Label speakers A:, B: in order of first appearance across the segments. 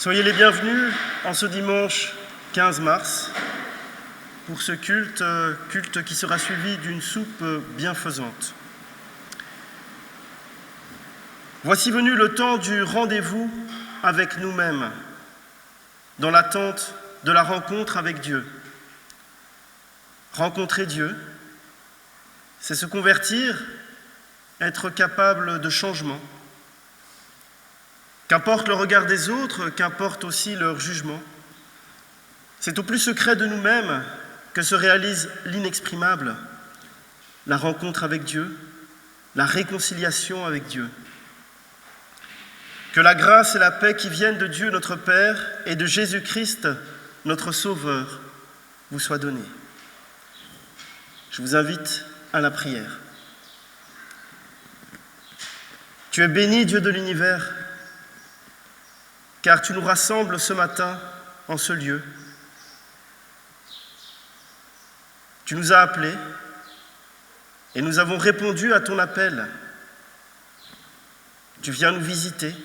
A: Soyez les bienvenus en ce dimanche 15 mars pour ce culte qui sera suivi d'une soupe bienfaisante. Voici venu le temps du rendez-vous avec nous-mêmes, dans l'attente de la rencontre avec Dieu. Rencontrer Dieu, c'est se convertir, être capable de changement. Qu'importe le regard des autres, qu'importe aussi leur jugement, c'est au plus secret de nous-mêmes que se réalise l'inexprimable, la rencontre avec Dieu, la réconciliation avec Dieu. Que la grâce et la paix qui viennent de Dieu notre Père et de Jésus-Christ, notre Sauveur, vous soient données. Je vous invite à la prière. Tu es béni, Dieu de l'univers, car tu nous rassembles ce matin en ce lieu. Tu nous as appelés et nous avons répondu à ton appel. Tu viens nous visiter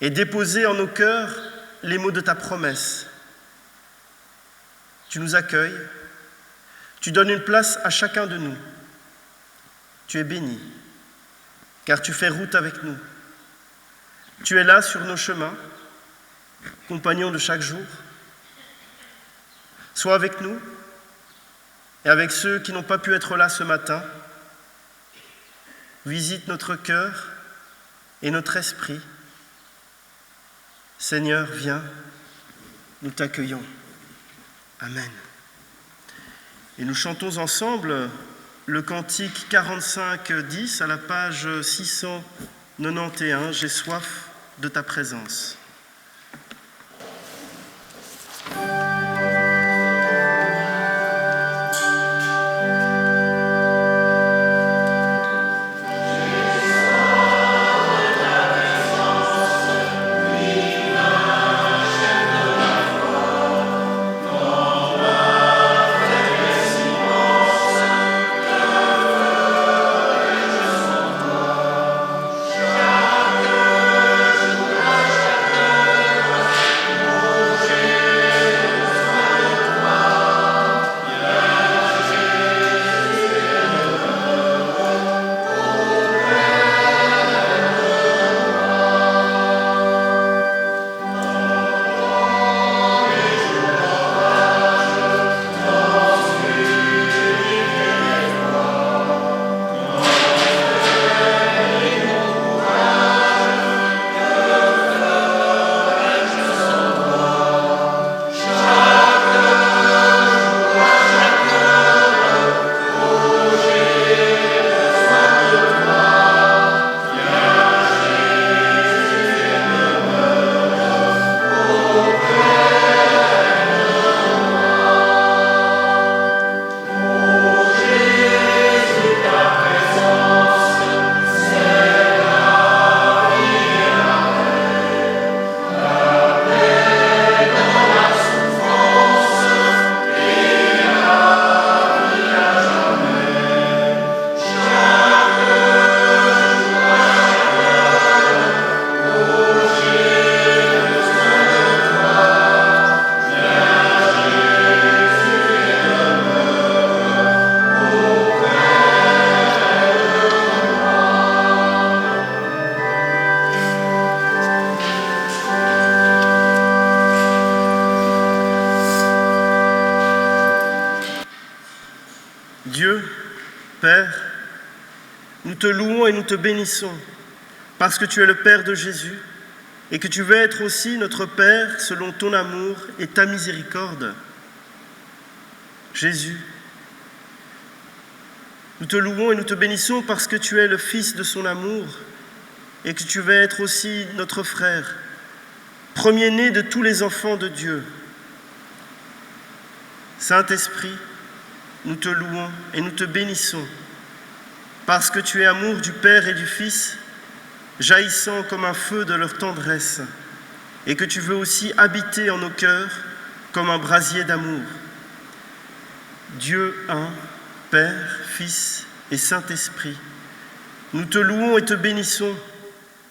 A: et déposer en nos cœurs les mots de ta promesse. Tu nous accueilles, tu donnes une place à chacun de nous. Tu es béni, car tu fais route avec nous. Tu es là sur nos chemins, compagnon de chaque jour. Sois avec nous et avec ceux qui n'ont pas pu être là ce matin. Visite notre cœur et notre esprit. Seigneur, viens, nous t'accueillons. Amen. Et nous chantons ensemble le cantique 45-10 à la page 691, « J'ai soif de ta présence ». Dieu, Père, nous te louons et nous te bénissons parce que tu es le Père de Jésus et que tu veux être aussi notre Père selon ton amour et ta miséricorde. Jésus, nous te louons et nous te bénissons parce que tu es le Fils de son amour et que tu veux être aussi notre frère, premier-né de tous les enfants de Dieu. Saint-Esprit, nous te louons et nous te bénissons parce que tu es amour du Père et du Fils, jaillissant comme un feu de leur tendresse, et que tu veux aussi habiter en nos cœurs comme un brasier d'amour. Dieu un, Père, Fils et Saint-Esprit, nous te louons et te bénissons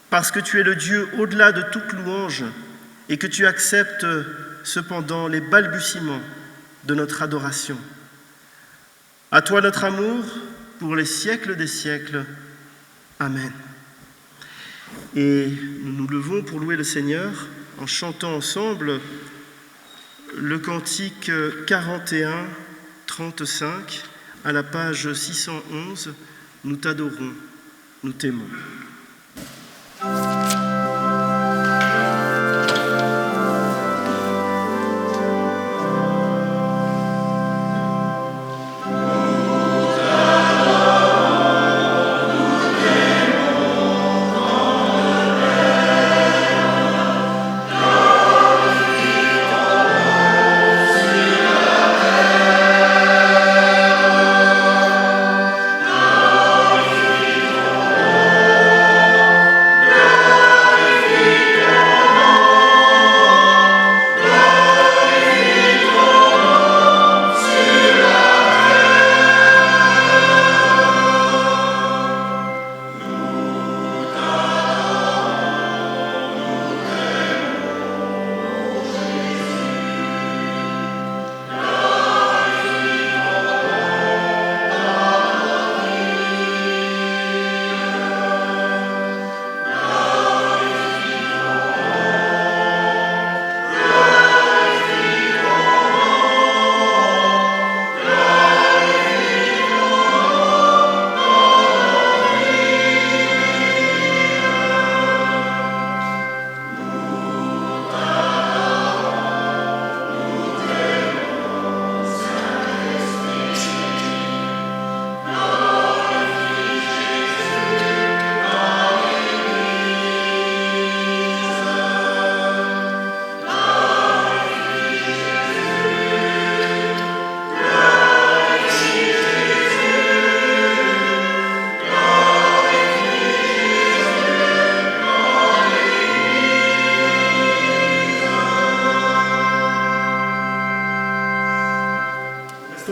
A: parce que tu es le Dieu au-delà de toute louange et que tu acceptes cependant les balbutiements de notre adoration. À toi notre amour pour les siècles des siècles. Amen. Et nous nous levons pour louer le Seigneur en chantant ensemble le cantique 41, 35, à la page 611, « Nous t'adorons, nous t'aimons ».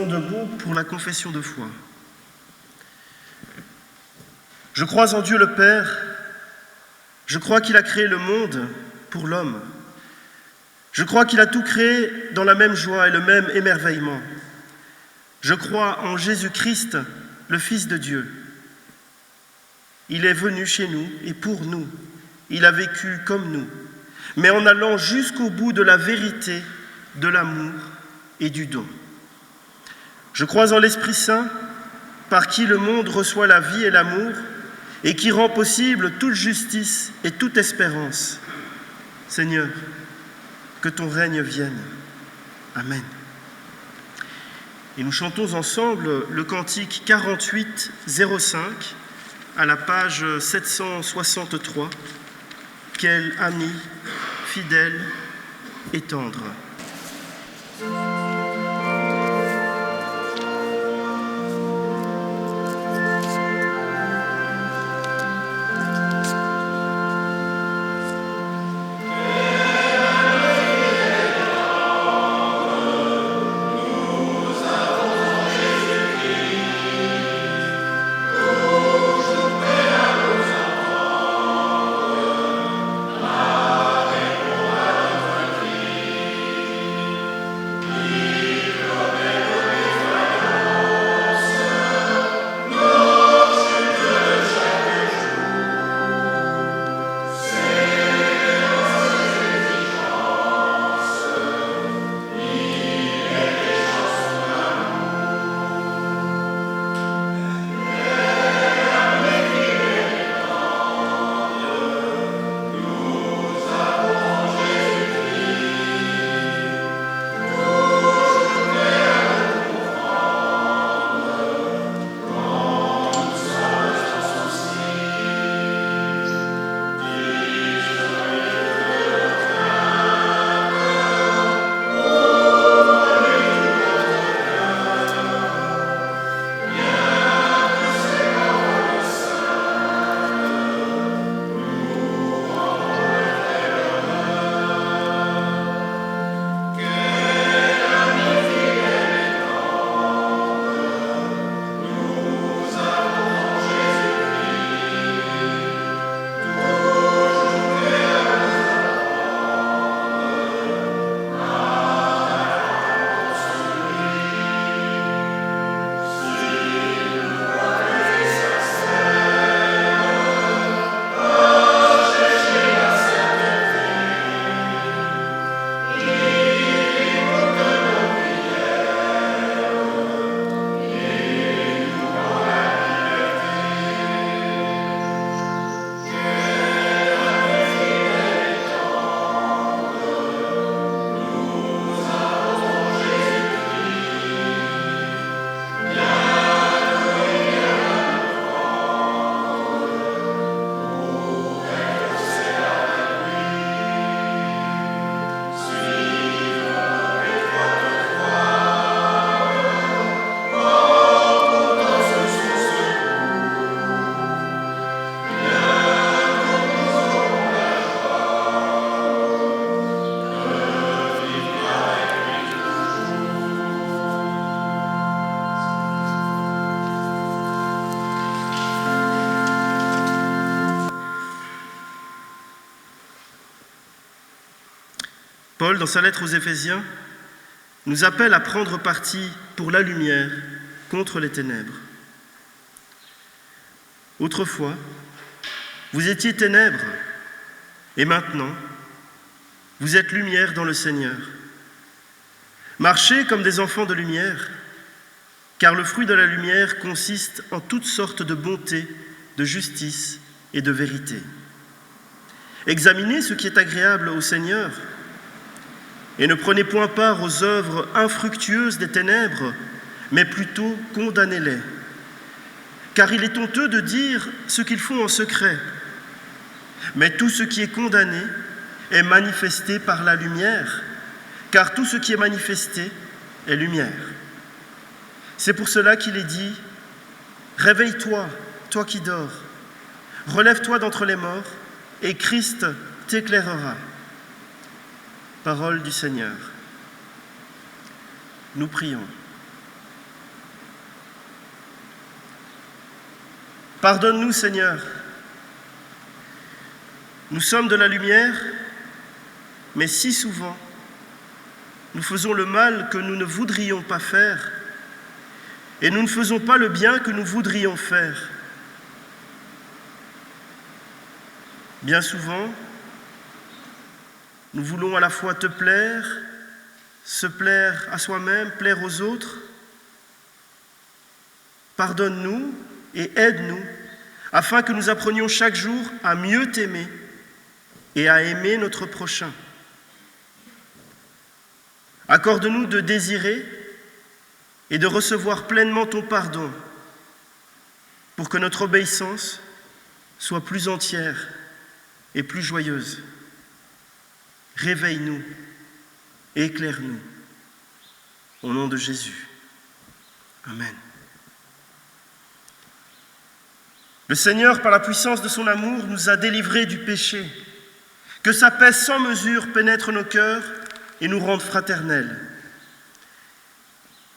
A: Debout pour la confession de foi. Je crois en Dieu le Père, je crois qu'il a créé le monde pour l'homme. Je crois qu'il a tout créé dans la même joie et le même émerveillement. Je crois en Jésus-Christ, le Fils de Dieu. Il est venu chez nous et pour nous. Il a vécu comme nous, mais en allant jusqu'au bout de la vérité, de l'amour et du don. Je crois en l'Esprit Saint, par qui le monde reçoit la vie et l'amour, et qui rend possible toute justice et toute espérance. Seigneur, que ton règne vienne. Amen. Et nous chantons ensemble le cantique 48, 05, à la page 763. Quel ami, fidèle et tendre. Paul, dans sa lettre aux Éphésiens, nous appelle à prendre parti pour la lumière contre les ténèbres. Autrefois, vous étiez ténèbres, et maintenant, vous êtes lumière dans le Seigneur. Marchez comme des enfants de lumière, car le fruit de la lumière consiste en toutes sortes de bonté, de justice et de vérité. Examinez ce qui est agréable au Seigneur, et ne prenez point part aux œuvres infructueuses des ténèbres, mais plutôt condamnez-les. Car il est honteux de dire ce qu'ils font en secret, mais tout ce qui est condamné est manifesté par la lumière, car tout ce qui est manifesté est lumière. C'est pour cela qu'il est dit « Réveille-toi, toi qui dors, relève-toi d'entre les morts, et Christ t'éclairera. » Parole du Seigneur. Nous prions. Pardonne-nous, Seigneur. Nous sommes de la lumière, mais si souvent, nous faisons le mal que nous ne voudrions pas faire, et nous ne faisons pas le bien que nous voudrions faire. Bien souvent, nous voulons à la fois te plaire, se plaire à soi-même, plaire aux autres. Pardonne-nous et aide-nous, afin que nous apprenions chaque jour à mieux t'aimer et à aimer notre prochain. Accorde-nous de désirer et de recevoir pleinement ton pardon, pour que notre obéissance soit plus entière et plus joyeuse. Réveille-nous, éclaire-nous. Au nom de Jésus. Amen. Le Seigneur, par la puissance de son amour, nous a délivrés du péché. Que sa paix sans mesure pénètre nos cœurs et nous rende fraternels.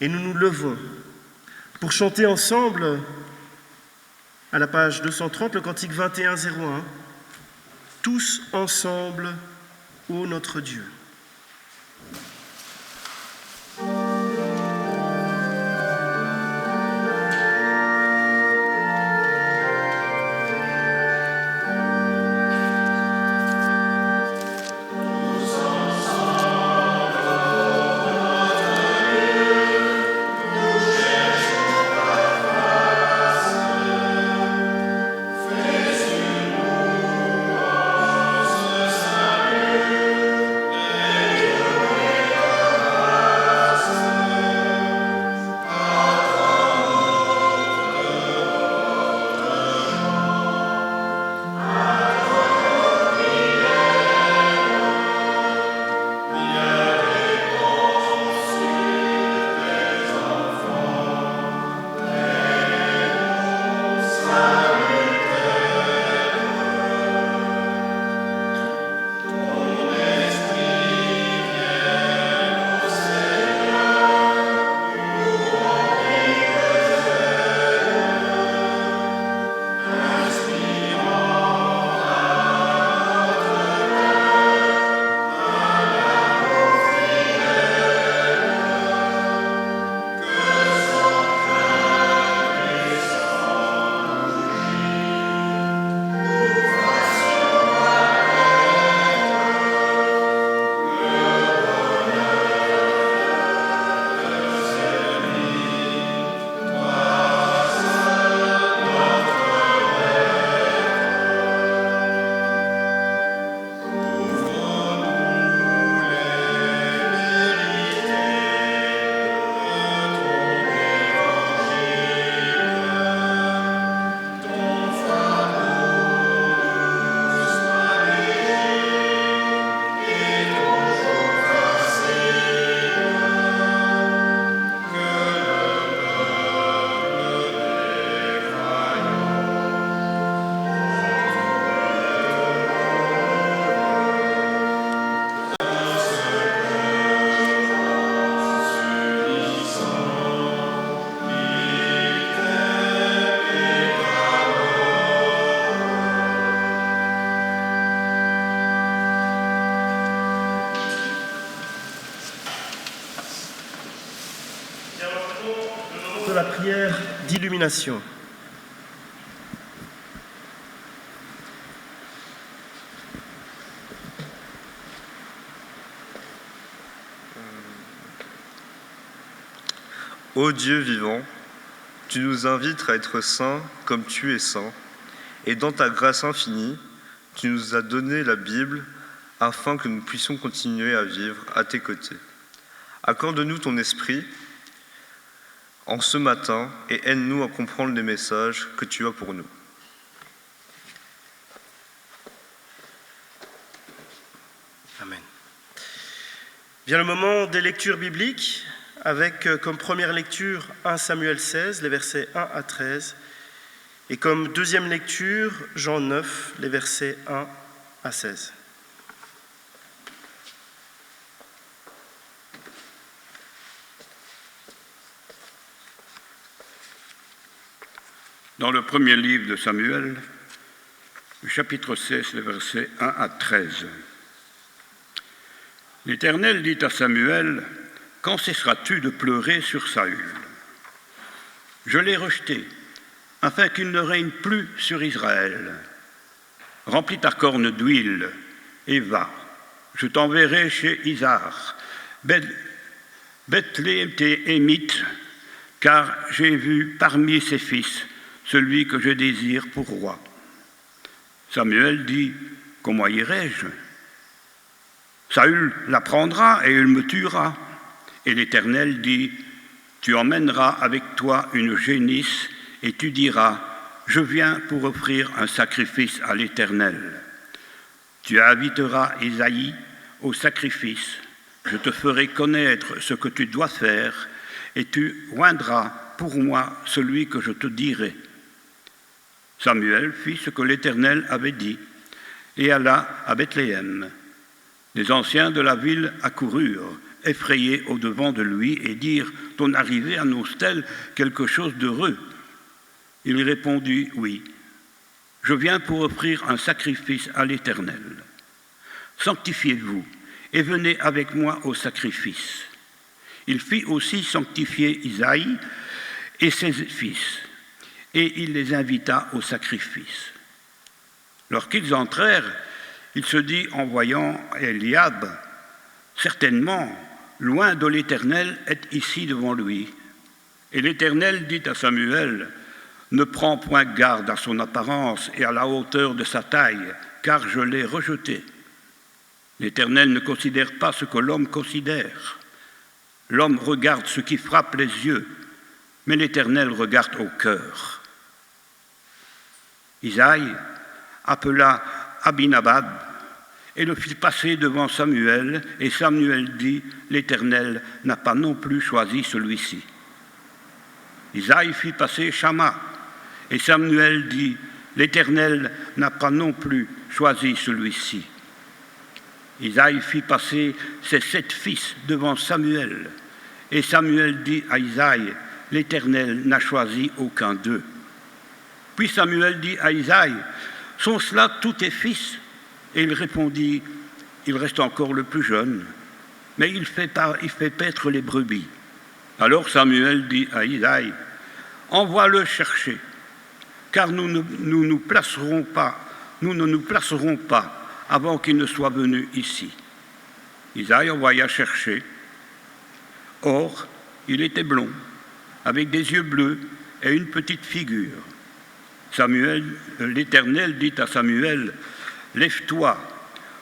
A: Et nous nous levons pour chanter ensemble, à la page 230, le cantique 21-01, tous ensemble, ô notre Dieu. prière d'illumination.
B: Ô Dieu vivant, tu nous invites à être saints comme tu es saint, et dans ta grâce infinie, tu nous as donné la Bible afin que nous puissions continuer à vivre à tes côtés. Accorde-nous ton esprit en ce matin et aide-nous à comprendre les messages que tu as pour nous.
A: Amen. Vient le moment des lectures bibliques, avec comme première lecture 1 Samuel 16, les versets 1 à 13, et comme deuxième lecture Jean 9, les versets 1 à 16.
C: Dans le premier livre de Samuel, chapitre 16, les versets 1 à 13. L'Éternel dit à Samuel: « Quand cesseras-tu de pleurer sur Saül ? Je l'ai rejeté, afin qu'il ne règne plus sur Israël. Remplis ta corne d'huile et va. Je t'enverrai chez Isar, Bethléemite, car j'ai vu parmi ses fils celui que je désire pour roi. » Samuel dit: « Comment irai-je ? Saül l'apprendra et il me tuera. » Et l'Éternel dit: « Tu emmèneras avec toi une génisse et tu diras: je viens pour offrir un sacrifice à l'Éternel. Tu inviteras Isaïe au sacrifice. Je te ferai connaître ce que tu dois faire et tu oindras pour moi celui que je te dirai. » Samuel fit ce que l'Éternel avait dit et alla à Bethléem. Les anciens de la ville accoururent, effrayés au-devant de lui, et dirent: « Ton arrivée annonce-t-elle quelque chose d'heureux ?» Il répondit: « Oui, je viens pour offrir un sacrifice à l'Éternel. Sanctifiez-vous et venez avec moi au sacrifice. » Il fit aussi sanctifier Isaïe et ses fils, et il les invita au sacrifice. Lorsqu'ils entrèrent, il se dit en voyant Eliab: « Certainement, loin de l'Éternel est ici devant lui. » Et l'Éternel dit à Samuel: « Ne prends point garde à son apparence et à la hauteur de sa taille, car je l'ai rejeté. L'Éternel ne considère pas ce que l'homme considère. L'homme regarde ce qui frappe les yeux, mais l'Éternel regarde au cœur. » Isaïe appela Abinadab et le fit passer devant Samuel, et Samuel dit: « L'Éternel n'a pas non plus choisi celui-ci. » Isaïe fit passer Shama, et Samuel dit: « L'Éternel n'a pas non plus choisi celui-ci. » Isaïe fit passer ses 7 fils devant Samuel, et Samuel dit à Isaïe: « L'Éternel n'a choisi aucun d'eux. » Puis Samuel dit à Isaïe: « Sont cela tous tes fils ?» Et il répondit: « Il reste encore le plus jeune, mais il fait paître les brebis. » Alors Samuel dit à Isaïe: « Envoie-le chercher, car nous ne nous placerons pas avant qu'il ne soit venu ici. » Isaïe envoya chercher. Or, il était blond, avec des yeux bleus et une petite figure. L'Éternel dit à Samuel: « Lève-toi,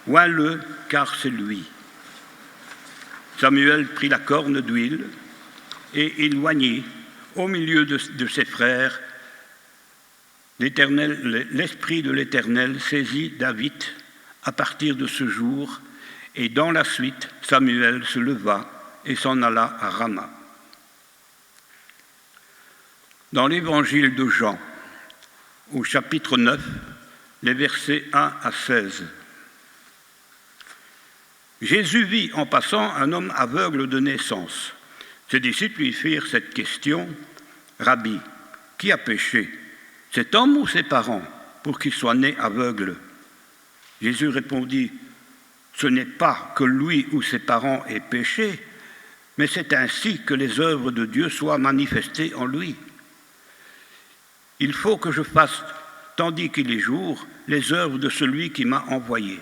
C: oins-le, car c'est lui. » Samuel prit la corne d'huile et il oignit au milieu de ses frères. L'Esprit de l'Éternel saisit David à partir de ce jour, et dans la suite, Samuel se leva et s'en alla à Rama. Dans l'évangile de Jean, au chapitre 9, les versets 1 à 16. Jésus vit en passant un homme aveugle de naissance. Ses disciples lui firent cette question: « Rabbi, qui a péché, cet homme ou ses parents, pour qu'il soit né aveugle ?» Jésus répondit: « Ce n'est pas que lui ou ses parents aient péché, mais c'est ainsi que les œuvres de Dieu soient manifestées en lui. Il faut que je fasse, tandis qu'il est jour, les œuvres de celui qui m'a envoyé.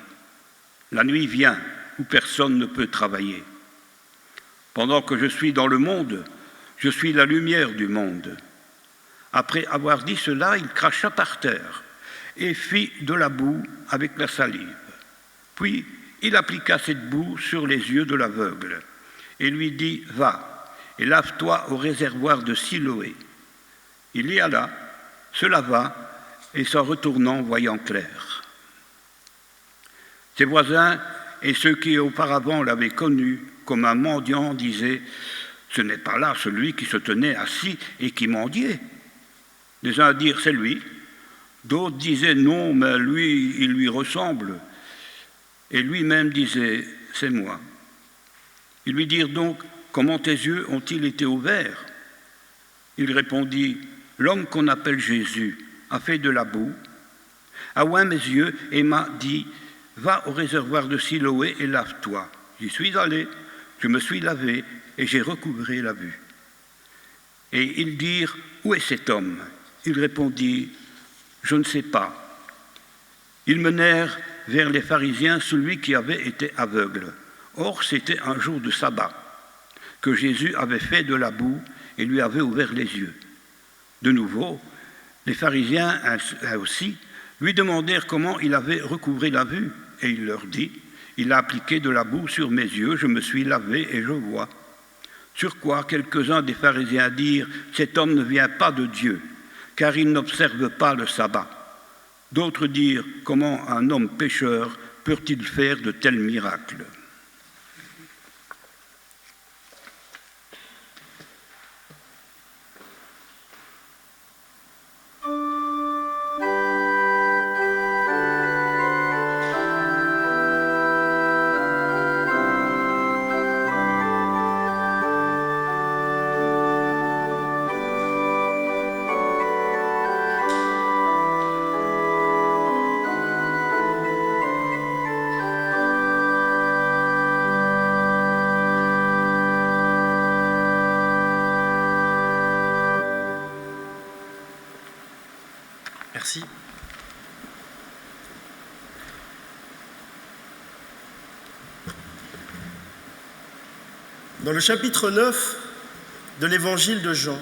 C: La nuit vient où personne ne peut travailler. Pendant que je suis dans le monde, je suis la lumière du monde. » Après avoir dit cela, il cracha par terre et fit de la boue avec la salive. Puis il appliqua cette boue sur les yeux de l'aveugle et lui dit « Va et lave-toi au réservoir de Siloé. » Il y alla, se lava et s'en retournant voyant clair. Ses voisins et ceux qui auparavant l'avaient connu comme un mendiant disaient « Ce n'est pas là celui qui se tenait assis et qui mendiait. » Les uns dirent « C'est lui », d'autres disaient « Non, mais lui, il lui ressemble. » Et lui-même disait « C'est moi. » Ils lui dirent donc « Comment tes yeux ont-ils été ouverts ?» Il répondit « L'homme qu'on appelle Jésus a fait de la boue, a oint mes yeux et m'a dit « Va au réservoir de Siloé et lave-toi. » J'y suis allé, je me suis lavé et j'ai recouvré la vue. Et ils dirent « Où est cet homme ?» Il répondit « Je ne sais pas. » Ils menèrent vers les pharisiens celui qui avait été aveugle. Or, c'était un jour de sabbat, que Jésus avait fait de la boue et lui avait ouvert les yeux. De nouveau, les pharisiens aussi lui demandèrent comment il avait recouvré la vue, et il leur dit « Il a appliqué de la boue sur mes yeux, je me suis lavé et je vois. » Sur quoi quelques-uns des pharisiens dirent « Cet homme ne vient pas de Dieu, car il n'observe pas le sabbat. » D'autres dirent « Comment un homme pécheur peut-il faire de tels miracles ?»
A: Merci. Dans le chapitre 9 de l'évangile de Jean,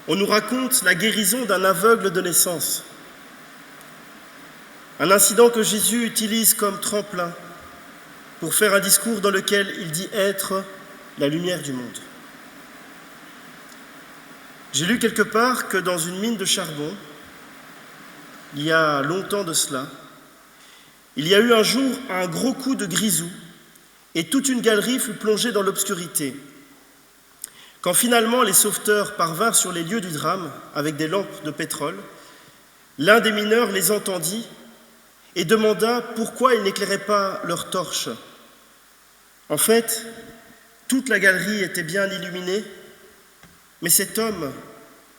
A: on nous raconte la guérison d'un aveugle de naissance. Un incident que Jésus utilise comme tremplin pour faire un discours dans lequel il dit être la lumière du monde. J'ai lu quelque part que dans une mine de charbon, il y a longtemps de cela, il y a eu un jour un gros coup de grisou et toute une galerie fut plongée dans l'obscurité. Quand finalement les sauveteurs parvinrent sur les lieux du drame avec des lampes de pétrole, l'un des mineurs les entendit et demanda pourquoi ils n'éclairaient pas leurs torches. En fait, toute la galerie était bien illuminée, mais cet homme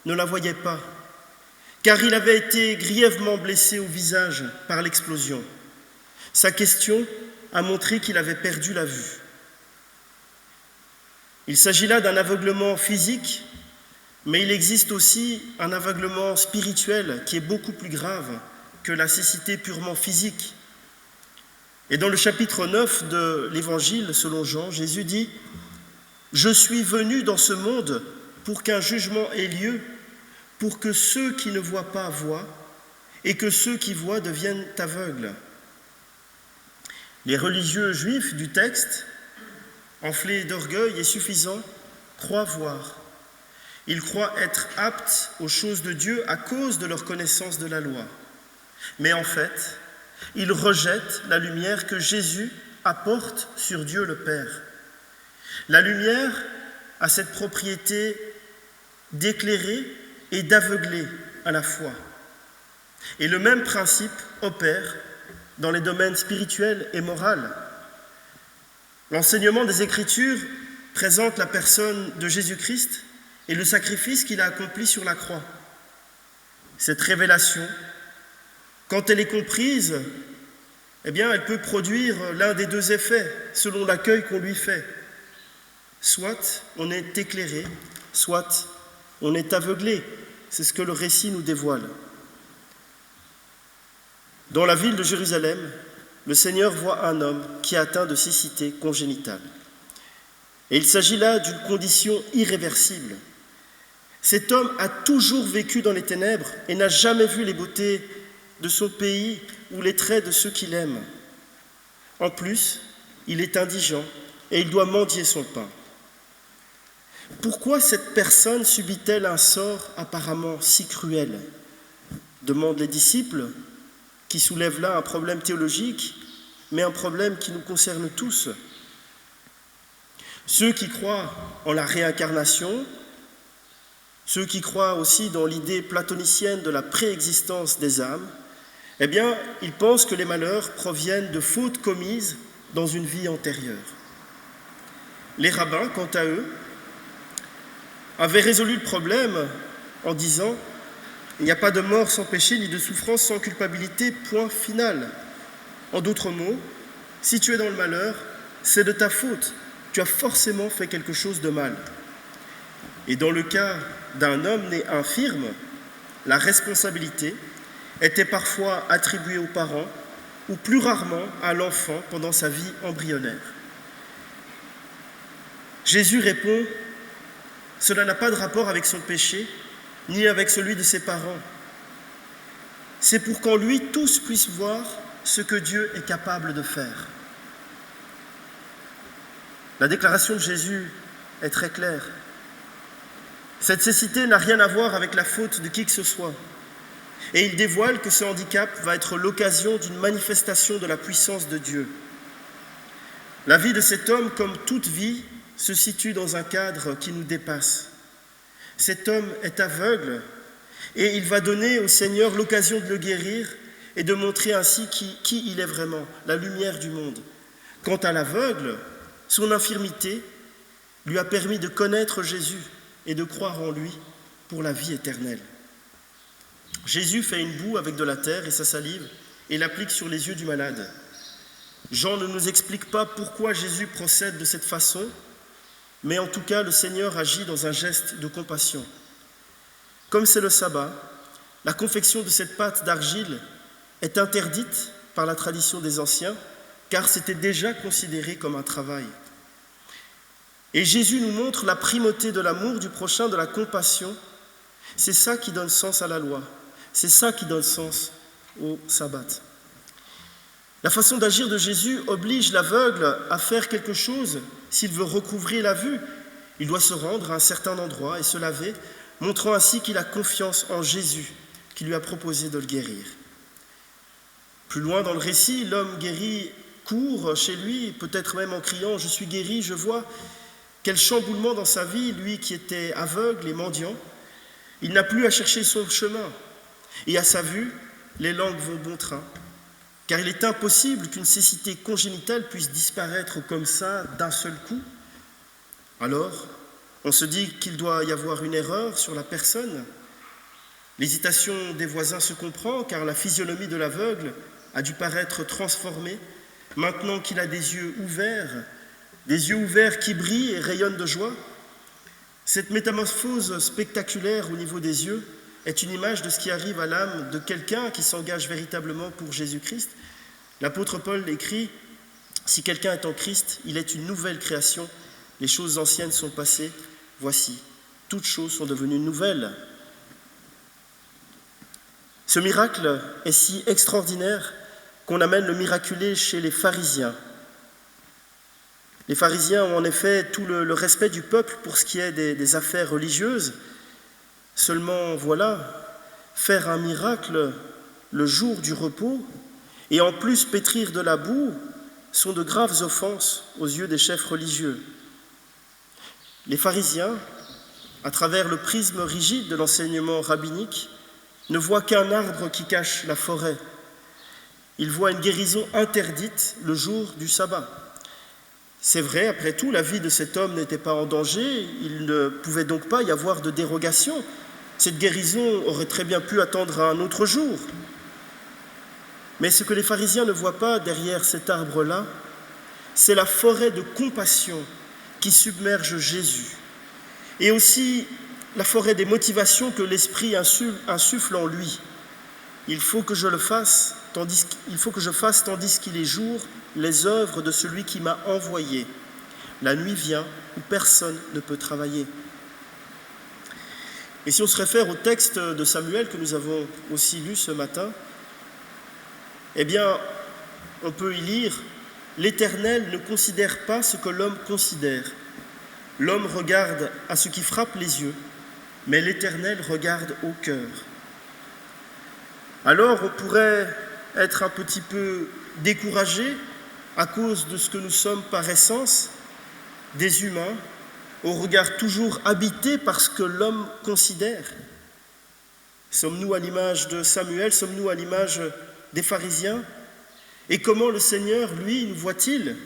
A: ne la voyait pas, car il avait été grièvement blessé au visage par l'explosion. Sa question a montré qu'il avait perdu la vue. Il s'agit là d'un aveuglement physique, mais il existe aussi un aveuglement spirituel qui est beaucoup plus grave que la cécité purement physique. Et dans le chapitre 9 de l'Évangile, selon Jean, Jésus dit « Je suis venu dans ce monde pour qu'un jugement ait lieu, pour que ceux qui ne voient pas voient, et que ceux qui voient deviennent aveugles. » Les religieux juifs du texte, enflés d'orgueil et suffisants, croient voir. Ils croient être aptes aux choses de Dieu à cause de leur connaissance de la loi. Mais en fait, ils rejettent la lumière que Jésus apporte sur Dieu le Père. La lumière a cette propriété d'éclairer et d'aveugler à la fois. Et le même principe opère dans les domaines spirituels et moraux. L'enseignement des Écritures présente la personne de Jésus-Christ et le sacrifice qu'il a accompli sur la croix. Cette révélation, quand elle est comprise, eh bien, elle peut produire l'un des deux effets selon l'accueil qu'on lui fait. Soit on est éclairé, soit on est aveuglé. C'est ce que le récit nous dévoile. Dans la ville de Jérusalem, le Seigneur voit un homme qui est atteint de cécité congénitale. Et il s'agit là d'une condition irréversible. Cet homme a toujours vécu dans les ténèbres et n'a jamais vu les beautés de son pays ou les traits de ceux qu'il aime. En plus, il est indigent et il doit mendier son pain. Pourquoi cette personne subit-elle un sort apparemment si cruel ? Demandent les disciples, qui soulèvent là un problème théologique, mais un problème qui nous concerne tous. Ceux qui croient en la réincarnation, ceux qui croient aussi dans l'idée platonicienne de la préexistence des âmes, eh bien, ils pensent que les malheurs proviennent de fautes commises dans une vie antérieure. Les rabbins, quant à eux, avaient résolu le problème en disant « Il n'y a pas de mort sans péché, ni de souffrance sans culpabilité, point final. » En d'autres mots, si tu es dans le malheur, c'est de ta faute. Tu as forcément fait quelque chose de mal. Et dans le cas d'un homme né infirme, la responsabilité était parfois attribuée aux parents ou plus rarement à l'enfant pendant sa vie embryonnaire. Jésus répond « Cela n'a pas de rapport avec son péché, ni avec celui de ses parents. C'est pour qu'en lui tous puissent voir ce que Dieu est capable de faire. » La déclaration de Jésus est très claire. Cette cécité n'a rien à voir avec la faute de qui que ce soit. Et il dévoile que ce handicap va être l'occasion d'une manifestation de la puissance de Dieu. La vie de cet homme, comme toute vie, se situe dans un cadre qui nous dépasse. Cet homme est aveugle et il va donner au Seigneur l'occasion de le guérir et de montrer ainsi qui il est vraiment, la lumière du monde. Quant à l'aveugle, son infirmité lui a permis de connaître Jésus et de croire en lui pour la vie éternelle. Jésus fait une boue avec de la terre et sa salive et l'applique sur les yeux du malade. Jean ne nous explique pas pourquoi Jésus procède de cette façon, mais en tout cas, le Seigneur agit dans un geste de compassion. Comme c'est le sabbat, la confection de cette pâte d'argile est interdite par la tradition des anciens, car c'était déjà considéré comme un travail. Et Jésus nous montre la primauté de l'amour du prochain, de la compassion. C'est ça qui donne sens à la loi. C'est ça qui donne sens au sabbat. La façon d'agir de Jésus oblige l'aveugle à faire quelque chose s'il veut recouvrer la vue. Il doit se rendre à un certain endroit et se laver, montrant ainsi qu'il a confiance en Jésus qui lui a proposé de le guérir. Plus loin dans le récit, l'homme guéri court chez lui, peut-être même en criant « Je suis guéri, je vois ». Quel chamboulement dans sa vie, lui qui était aveugle et mendiant. Il n'a plus à chercher son chemin. Et à sa vue, les langues vont bon train. Car il est impossible qu'une cécité congénitale puisse disparaître comme ça d'un seul coup. Alors, on se dit qu'il doit y avoir une erreur sur la personne. L'hésitation des voisins se comprend, car la physionomie de l'aveugle a dû paraître transformée, maintenant qu'il a des yeux ouverts qui brillent et rayonnent de joie. Cette métamorphose spectaculaire au niveau des yeux est une image de ce qui arrive à l'âme de quelqu'un qui s'engage véritablement pour Jésus-Christ. L'apôtre Paul écrit « Si quelqu'un est en Christ, il est une nouvelle création. Les choses anciennes sont passées. Voici, toutes choses sont devenues nouvelles. » Ce miracle est si extraordinaire qu'on amène le miraculé chez les pharisiens. Les pharisiens ont en effet tout le respect du peuple pour ce qui est des affaires religieuses. Seulement, voilà, faire un miracle le jour du repos et en plus pétrir de la boue sont de graves offenses aux yeux des chefs religieux. Les pharisiens, à travers le prisme rigide de l'enseignement rabbinique, ne voient qu'un arbre qui cache la forêt. Ils voient une guérison interdite le jour du sabbat. C'est vrai, après tout, la vie de cet homme n'était pas en danger, il ne pouvait donc pas y avoir de dérogation. Cette guérison aurait très bien pu attendre un autre jour. Mais ce que les pharisiens ne voient pas derrière cet arbre-là, c'est la forêt de compassion qui submerge Jésus, et aussi la forêt des motivations que l'Esprit insuffle en lui. Il faut que je fasse tandis qu'il est jour les œuvres de celui qui m'a envoyé. La nuit vient où personne ne peut travailler. Et si on se réfère au texte de Samuel que nous avons aussi lu ce matin, eh bien, on peut y lire « L'Éternel ne considère pas ce que l'homme considère. L'homme regarde à ce qui frappe les yeux, mais l'Éternel regarde au cœur. » Alors, on pourrait être un petit peu découragé à cause de ce que nous sommes par essence, des humains, au regard toujours habité par ce que l'homme considère. Sommes-nous à l'image de Samuel? Sommes-nous à l'image des pharisiens? Et comment le Seigneur, lui, nous voit-il?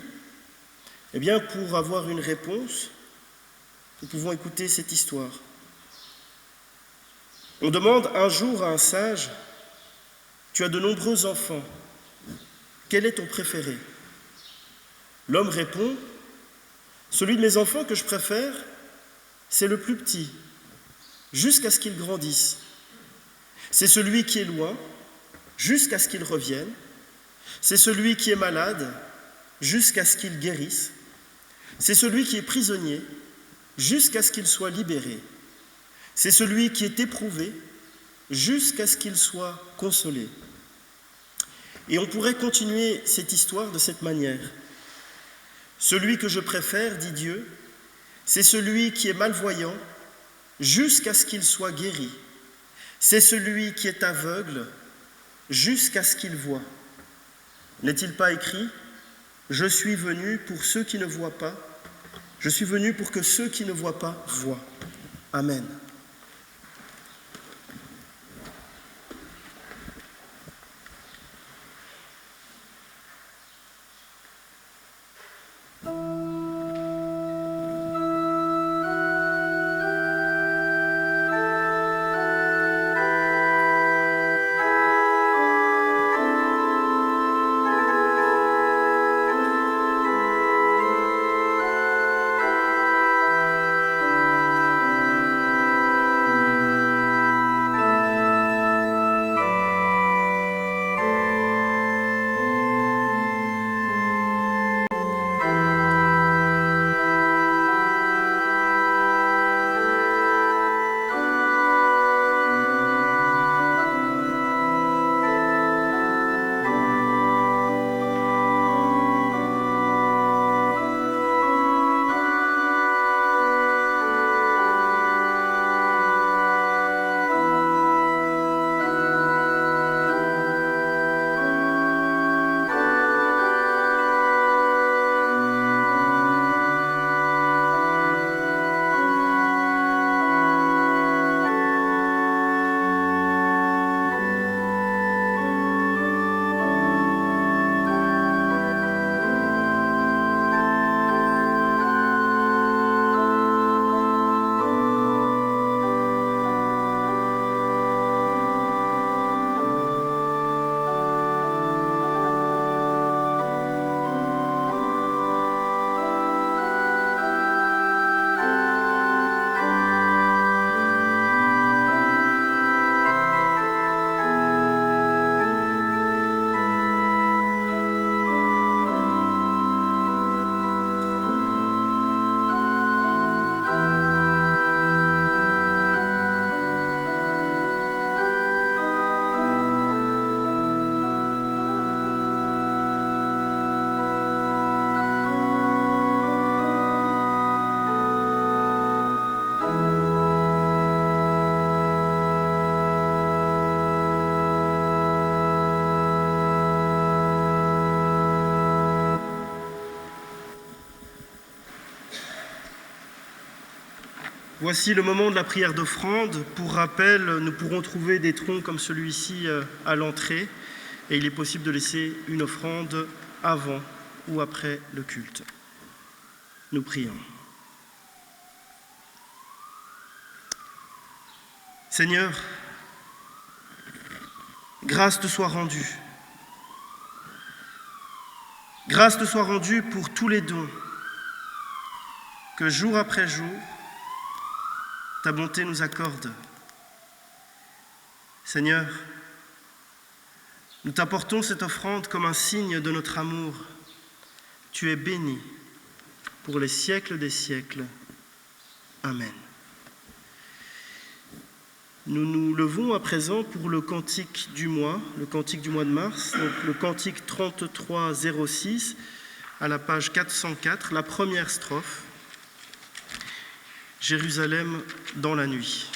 A: Eh bien, pour avoir une réponse, nous pouvons écouter cette histoire. On demande un jour à un sage: « Tu as de nombreux enfants, quel est ton préféré ?» L'homme répond: « Celui de mes enfants que je préfère, c'est le plus petit, jusqu'à ce qu'il grandisse. C'est celui qui est loin, jusqu'à ce qu'il revienne. C'est celui qui est malade, jusqu'à ce qu'il guérisse. C'est celui qui est prisonnier, jusqu'à ce qu'il soit libéré. C'est celui qui est éprouvé, jusqu'à ce qu'il soit consolé. » Et on pourrait continuer cette histoire de cette manière. Celui que je préfère, dit Dieu, c'est celui qui est malvoyant, jusqu'à ce qu'il soit guéri. C'est celui qui est aveugle, jusqu'à ce qu'il voie. N'est-il pas écrit: « Je suis venu pour ceux qui ne voient pas, je suis venu pour que ceux qui ne voient pas voient. » Amen. Voici le moment de la prière d'offrande. Pour rappel, nous pourrons trouver des troncs comme celui-ci à l'entrée, et il est possible de laisser une offrande avant ou après le culte. Nous prions. Seigneur, grâce te soit rendue. Grâce te soit rendue pour tous les dons, que jour après jour, ta bonté nous accorde. Seigneur, nous t'apportons cette offrande comme un signe de notre amour. Tu es béni pour les siècles des siècles. Amen. Nous nous levons à présent pour le cantique du mois de mars, donc le cantique 3306, à la page 404, la première strophe. Jérusalem dans la nuit.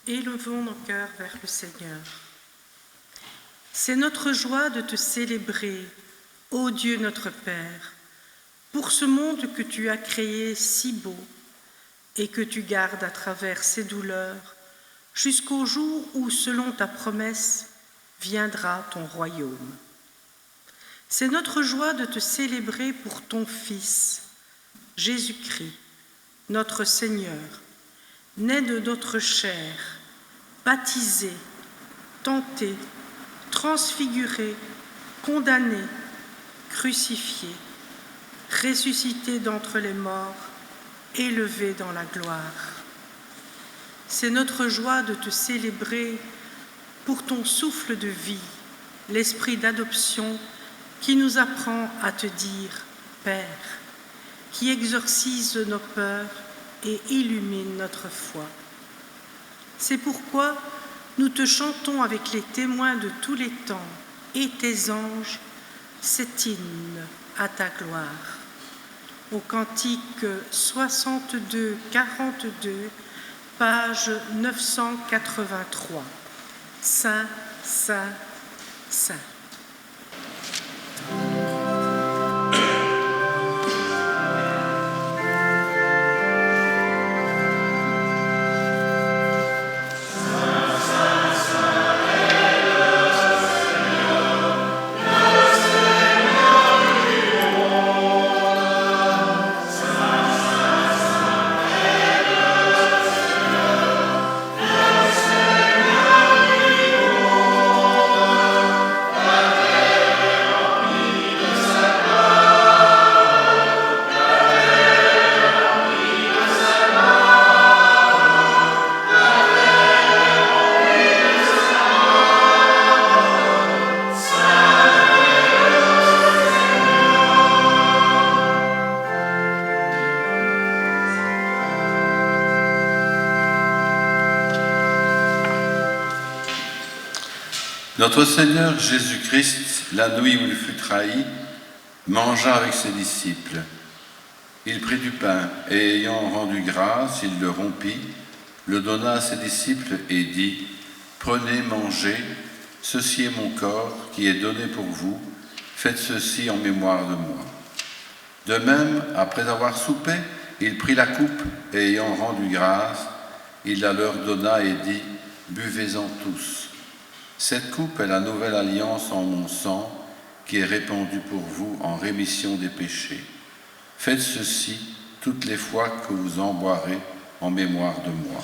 D: Élevons nos cœurs vers le Seigneur. C'est notre joie de te célébrer, ô Dieu notre Père, pour ce monde que tu as créé si beau et que tu gardes à travers ses douleurs jusqu'au jour où, selon ta promesse, viendra ton royaume. C'est notre joie de te célébrer pour ton Fils, Jésus-Christ, notre Seigneur, né de notre chair, baptisé, tenté, transfiguré, condamné, crucifié, ressuscité d'entre les morts, élevé dans la gloire. C'est notre joie de te célébrer pour ton souffle de vie, l'esprit d'adoption qui nous apprend à te dire « Père », qui exorcise nos peurs et illumine notre foi. C'est pourquoi nous te chantons avec les témoins de tous les temps et tes anges cet hymne à ta gloire. Au cantique 62-42, page 983. Saint, Saint, Saint.
E: Notre Seigneur Jésus-Christ, la nuit où il fut trahi, mangea avec ses disciples. Il prit du pain et ayant rendu grâce, il le rompit, le donna à ses disciples et dit : « Prenez, mangez, ceci est mon corps qui est donné pour vous, faites ceci en mémoire de moi. » De même, après avoir soupé, il prit la coupe et ayant rendu grâce, il la leur donna et dit : « Buvez-en tous. Cette coupe est la nouvelle alliance en mon sang qui est répandue pour vous en rémission des péchés. Faites ceci toutes les fois que vous en boirez en mémoire de moi.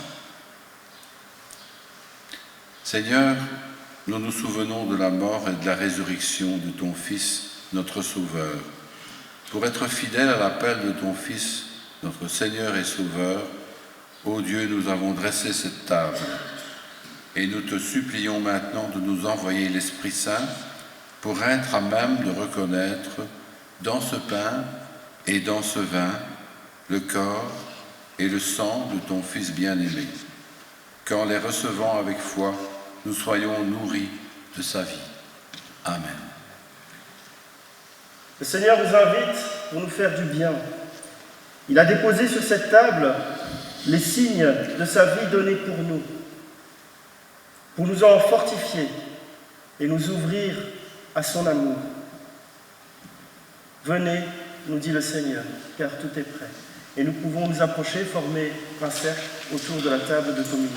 E: Seigneur, nous nous souvenons de la mort et de la résurrection de ton Fils, notre Sauveur. Pour être fidèles à l'appel de ton Fils, notre Seigneur et Sauveur, ô Dieu, nous avons dressé cette table. Et nous te supplions maintenant de nous envoyer l'Esprit Saint pour être à même de reconnaître dans ce pain et dans ce vin le corps et le sang de ton Fils bien-aimé, qu'en les recevant avec foi, nous soyons nourris de sa vie. Amen.
A: Le Seigneur nous invite pour nous faire du bien. Il a déposé sur cette table les signes de sa vie donnée pour nous en fortifier et nous ouvrir à son amour. Venez, nous dit le Seigneur, car tout est prêt. Et nous pouvons nous approcher, former un cercle autour de la table de communion.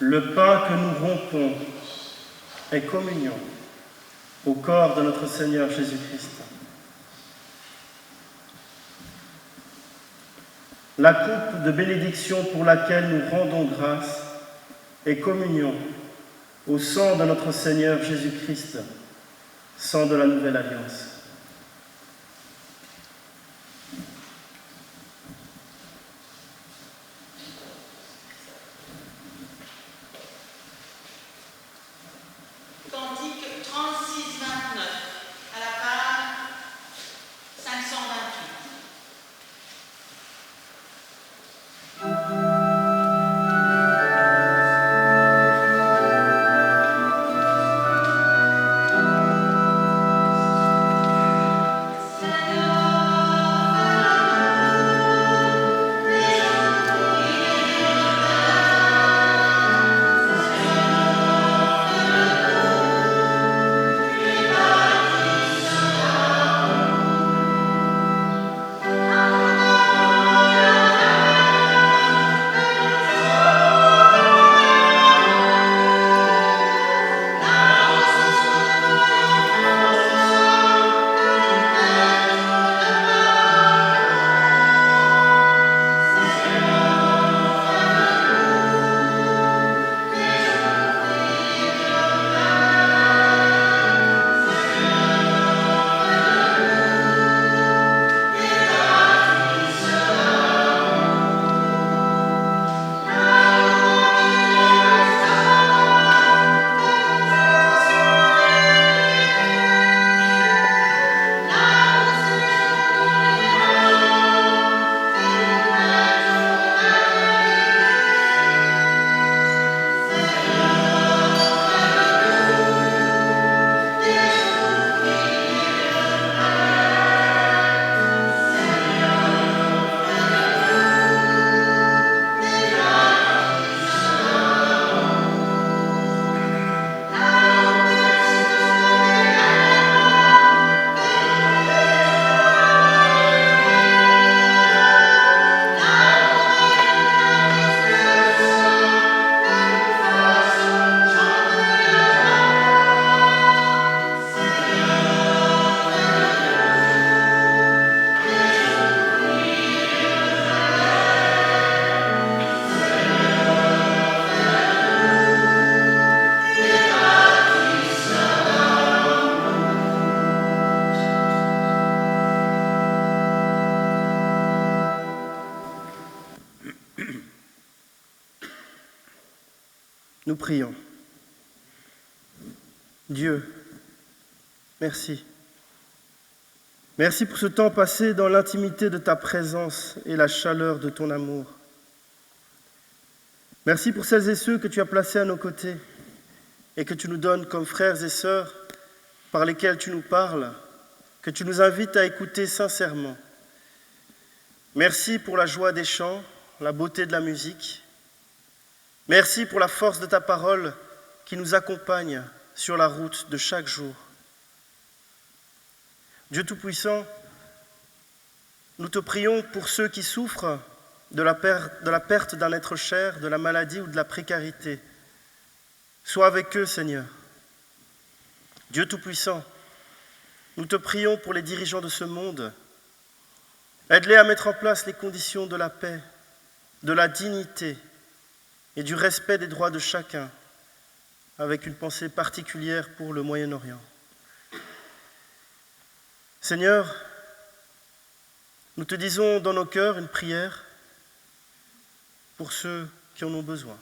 A: Le pain que nous rompons est communion au corps de notre Seigneur Jésus-Christ. La coupe de bénédiction pour laquelle nous rendons grâce est communion au sang de notre Seigneur Jésus-Christ, sang de la nouvelle alliance.
F: Cantique 36-29, à la page 528.
A: Nous prions. Dieu, merci. Merci pour ce temps passé dans l'intimité de ta présence et la chaleur de ton amour. Merci pour celles et ceux que tu as placés à nos côtés et que tu nous donnes comme frères et sœurs par lesquels tu nous parles, que tu nous invites à écouter sincèrement. Merci pour la joie des chants, la beauté de la musique. Merci pour la force de ta parole qui nous accompagne sur la route de chaque jour. Dieu Tout-Puissant, nous te prions pour ceux qui souffrent de la perte d'un être cher, de la maladie ou de la précarité. Sois avec eux, Seigneur. Dieu Tout-Puissant, nous te prions pour les dirigeants de ce monde. Aide-les à mettre en place les conditions de la paix, de la dignité et du respect des droits de chacun, avec une pensée particulière pour le Moyen-Orient. Seigneur, nous te disons dans nos cœurs une prière pour ceux qui en ont besoin.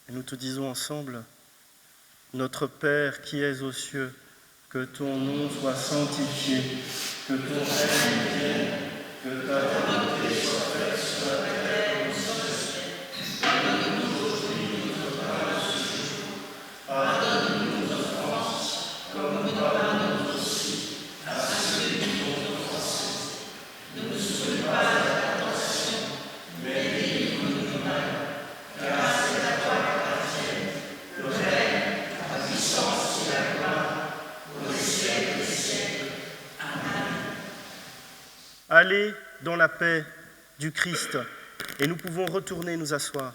A: Et nous te disons ensemble, notre Père qui es aux cieux, que ton nom soit sanctifié, que ton règne vienne, que ta volonté soit faite sur la terre comme sur le ciel. Donne-nous aujourd'hui notre pain de ce jour. Pardonne-nous nos offenses, comme nous pardonnons aussi à ceux qui nous ont offensés. Ne nous soumets pas à la tentation, mais délivre-nous du mal, car c'est à toi qu'appartiennent le règne, la puissance et la gloire, pour les siècles des siècles. Amen. Allez dans la paix du Christ, et nous pouvons retourner nous asseoir.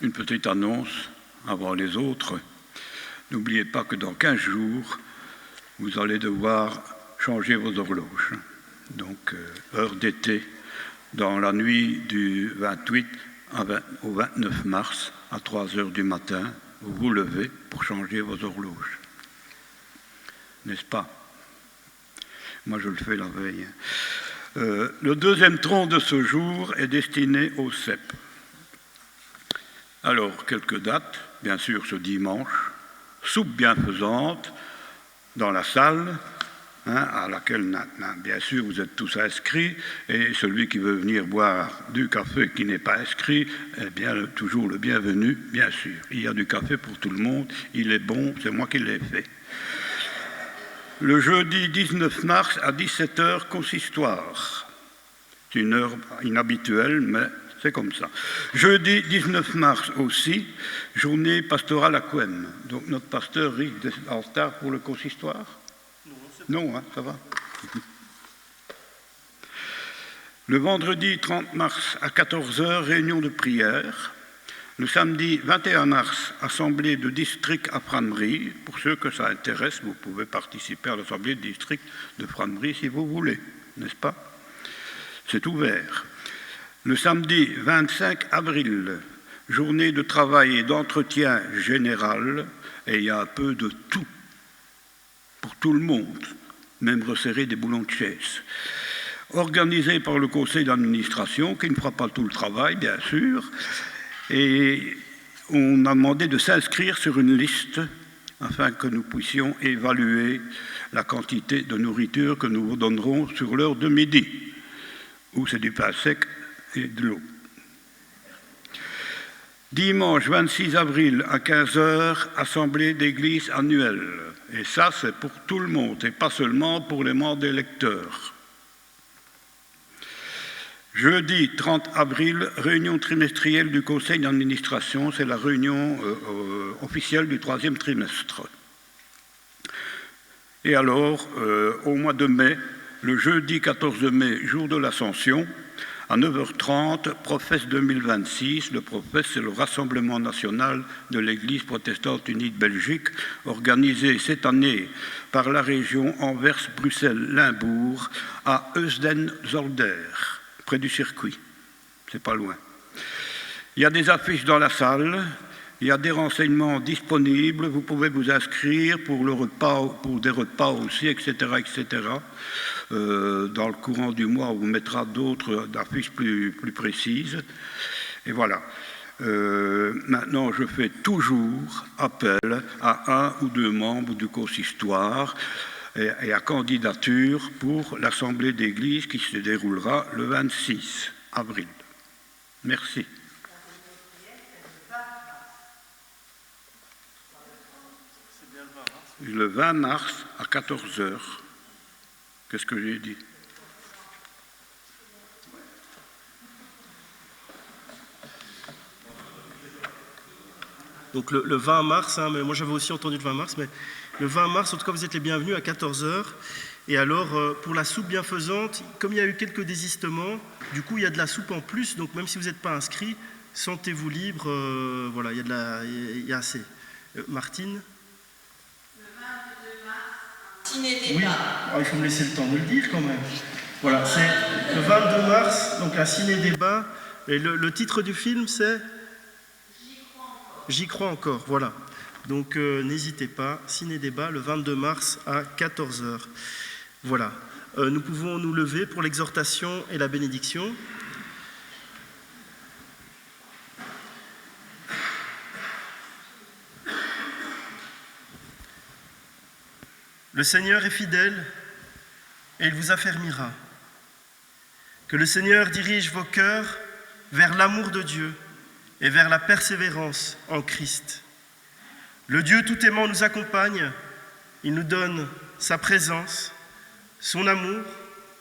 C: Une petite annonce avant les autres. N'oubliez pas que dans 15 jours, vous allez devoir changer vos horloges. Donc, heure d'été, dans la nuit du 28 au 29 mars, à 3 heures du matin, vous vous levez pour changer vos horloges. N'est-ce pas? Moi, je le fais la veille. Le deuxième tronc de ce jour est destiné au CEP. Alors, quelques dates, bien sûr ce dimanche, soupe bienfaisante dans la salle, à laquelle, bien sûr, vous êtes tous inscrits, et celui qui veut venir boire du café qui n'est pas inscrit, est bien toujours le bienvenu, bien sûr. Il y a du café pour tout le monde, il est bon, c'est moi qui l'ai fait. Le jeudi 19 mars à 17h, consistoire. C'est une heure inhabituelle, mais c'est comme ça. Jeudi 19 mars aussi, journée pastorale à Couenne. Donc notre pasteur risque d'être en retard pour le consistoire? Non, hein, ça va. Le vendredi 30 mars à 14h, réunion de prière. Le samedi 21 mars, assemblée de district à Franerie. Pour ceux que ça intéresse, vous pouvez participer à l'assemblée de district de Franerie si vous voulez, n'est-ce pas? C'est ouvert. Le samedi 25 avril, journée de travail et d'entretien général, et il y a un peu de tout, pour tout le monde, même resserrer des boulons de chaise. Organisée par le conseil d'administration, qui ne fera pas tout le travail, bien sûr, et on a demandé de s'inscrire sur une liste afin que nous puissions évaluer la quantité de nourriture que nous vous donnerons sur l'heure de midi, où c'est du pain sec et de l'eau. Dimanche 26 avril à 15h, assemblée d'église annuelle. Et ça, c'est pour tout le monde, et pas seulement pour les membres des lecteurs. Jeudi 30 avril, réunion trimestrielle du conseil d'administration, c'est la réunion officielle du 3e trimestre. Et alors, au mois de mai, le jeudi 14 mai, jour de l'Ascension, à 9h30, Professe 2026. Le Professe, c'est le Rassemblement national de l'Église protestante unie de Belgique, organisé cette année par la région Anvers-Bruxelles-Limbourg à Heusden-Zolder, près du circuit. C'est pas loin. Il y a des affiches dans la salle, il y a des renseignements disponibles, vous pouvez vous inscrire pour le repas, pour des repas aussi, etc., etc. Dans le courant du mois, on vous mettra d'autres affiches plus précises. Et voilà. Maintenant, je fais toujours appel à un ou deux membres du consistoire et à candidature pour l'Assemblée d'Église qui se déroulera le 26 avril. Merci. Le 20 mars à 14h. Qu'est-ce que j'ai dit?
A: Donc le 20 mars, mais moi j'avais aussi entendu le 20 mars, mais le 20 mars, en tout cas vous êtes les bienvenus à 14h. Et alors pour la soupe bienfaisante, comme il y a eu quelques désistements, du coup il y a de la soupe en plus, donc même si vous n'êtes pas inscrit, sentez-vous libre, voilà, il y a assez. Martine?
F: Ciné-débat.
A: Oui, il faut me laisser le temps de le dire quand même. Voilà, c'est le 22 mars, donc un ciné-débat. Et le titre du film, c'est J'y crois encore, voilà. Donc n'hésitez pas, ciné-débat le 22 mars à 14h. Voilà. Nous pouvons nous lever pour l'exhortation et la bénédiction. Le Seigneur est fidèle et il vous affermira. Que le Seigneur dirige vos cœurs vers l'amour de Dieu et vers la persévérance en Christ. Le Dieu tout-aimant nous accompagne, il nous donne sa présence, son amour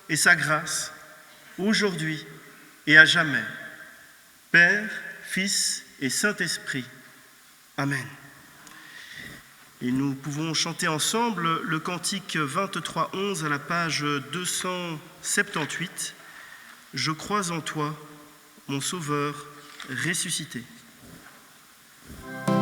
A: et sa grâce, aujourd'hui et à jamais. Père, Fils et Saint-Esprit. Amen. Et nous pouvons chanter ensemble le cantique 23:11 à la page 278. Je crois en toi, mon Sauveur ressuscité.
G: Thank you.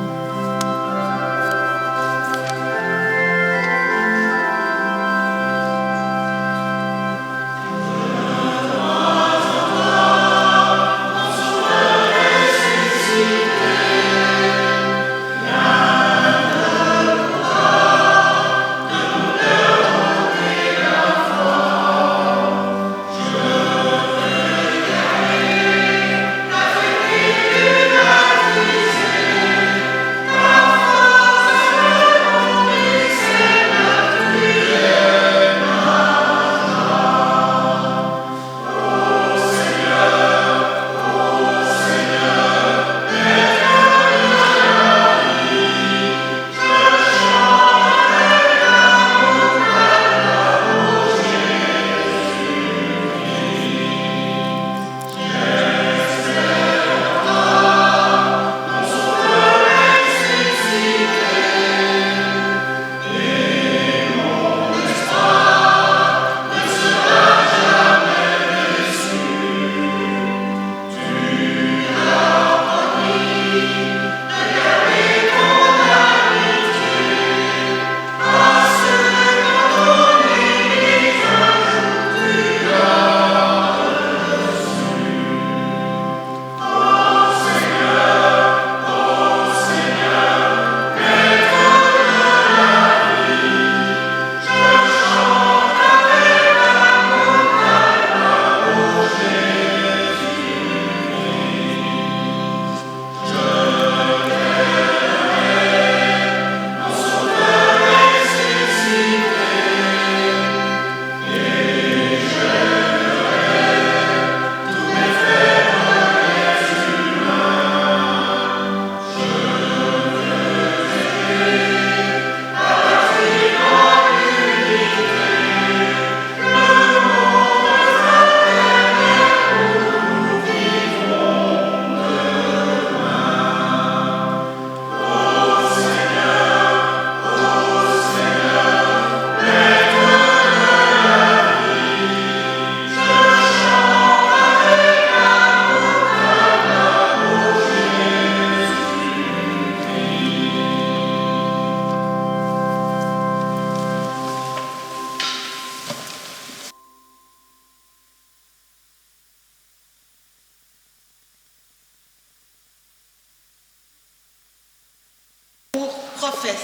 F: prophète.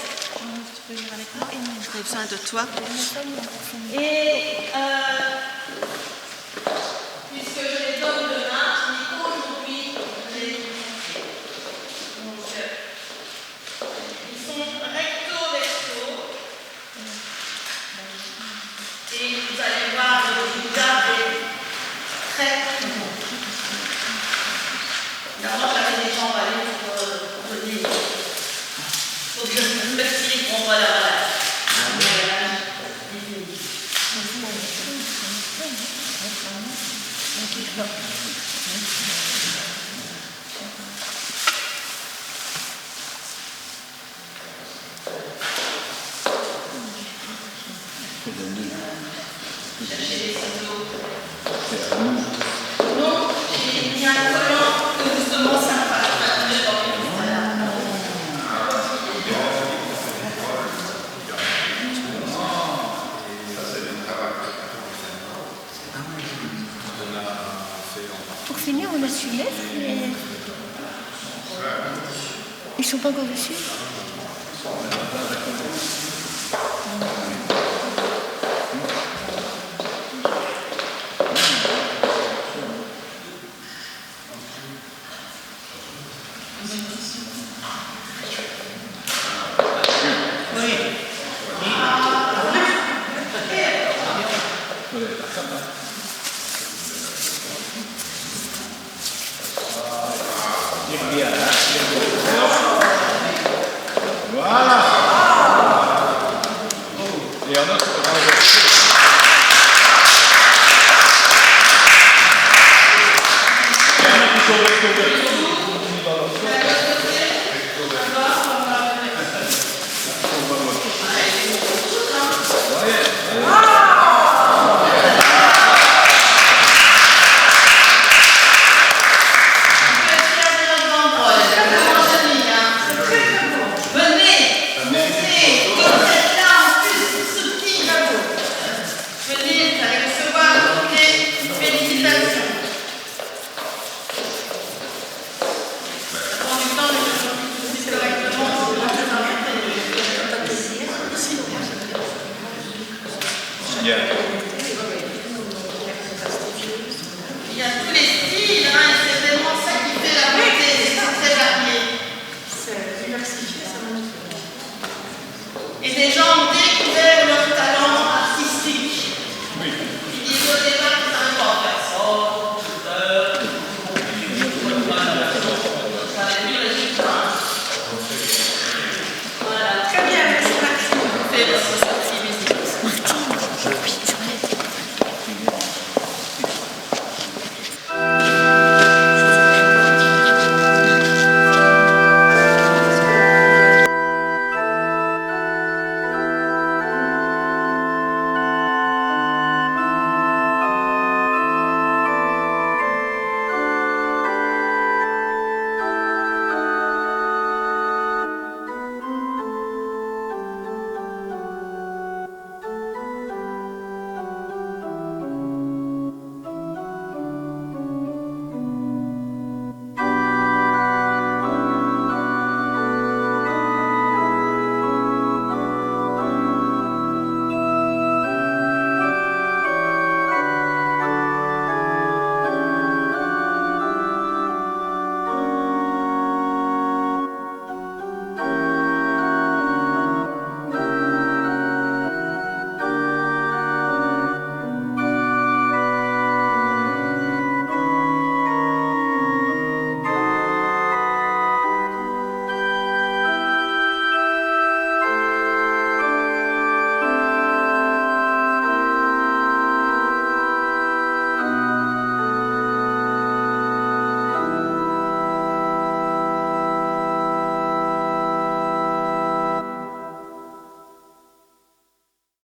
F: J'ai besoin de toi. Et puisque je les donne demain, je dis qu'aujourd'hui, je les ai. Donc, ils sont recto verso. Et vous allez voir, le Bouddha est très bon. D'abord, j'avais des jambes à aller pour venir. Il faut que je me tire pour moi là. Cherchez les ciseaux. Non, j'ai mis un collant que justement ça ne passe pas de dans les
G: Pour finir, on a su mettre, mais ils sont pas encore dessus.
H: Voilà.